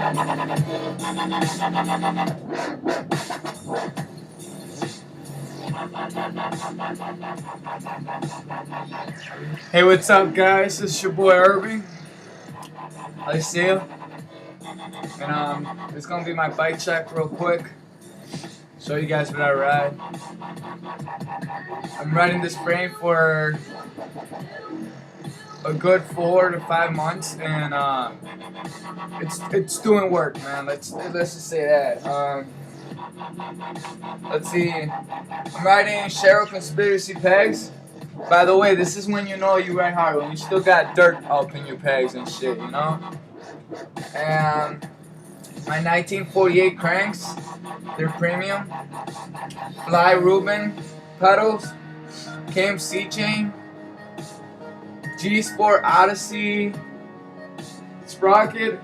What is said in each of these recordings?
Hey, what's up, guys? This is your boy Irving. I see you. And it's gonna be my bike check real quick. Show you guys what I ride. I'm riding this frame for a good 4 to 5 months, and it's doing work, man. Let's just say that. Let's see. I'm riding Cheryl Conspiracy pegs. By the way, this is when you know you ride hard, when you still got dirt up in your pegs and shit, you know? And my 1948 cranks, they're premium. Fly Rubin pedals, KMC chain, G Sport Odyssey sprocket.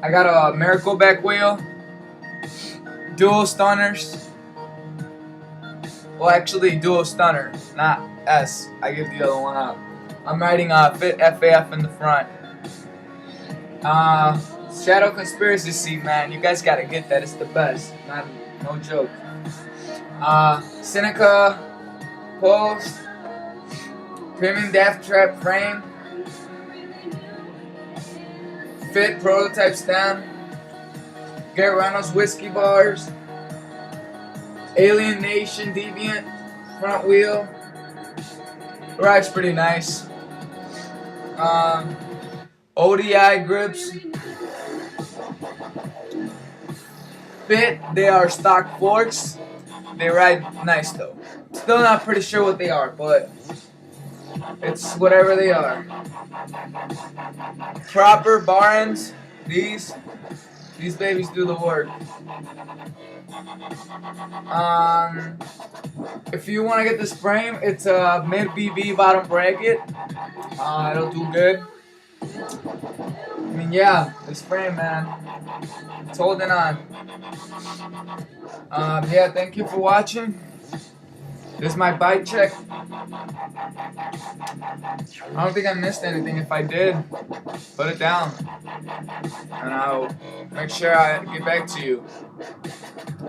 I got a Miracle back wheel, dual stunners. Well, actually, dual stunner, not S. I give the other one up. I'm riding Fit FAF in the front. Shadow Conspiracy seat, man. You guys gotta get that. It's the best. No joke. Seneca post, premium Death Trap frame, Fit prototype stem, Garrett Reynolds whiskey bars, Alien Nation Deviant front wheel. Ride's pretty nice. ODI grips. Fit, they are stock forks. They ride nice though. Still not pretty sure what they are, but it's whatever they are. Proper bar ends. These babies do the work. If you want to get this frame, it's a mid BB bottom bracket. It'll do good. I mean, yeah, this frame, man, it's holding on. Yeah, thank you for watching. This is my bike check. I don't think I missed anything. If I did, put it down, and I'll make sure I get back to you.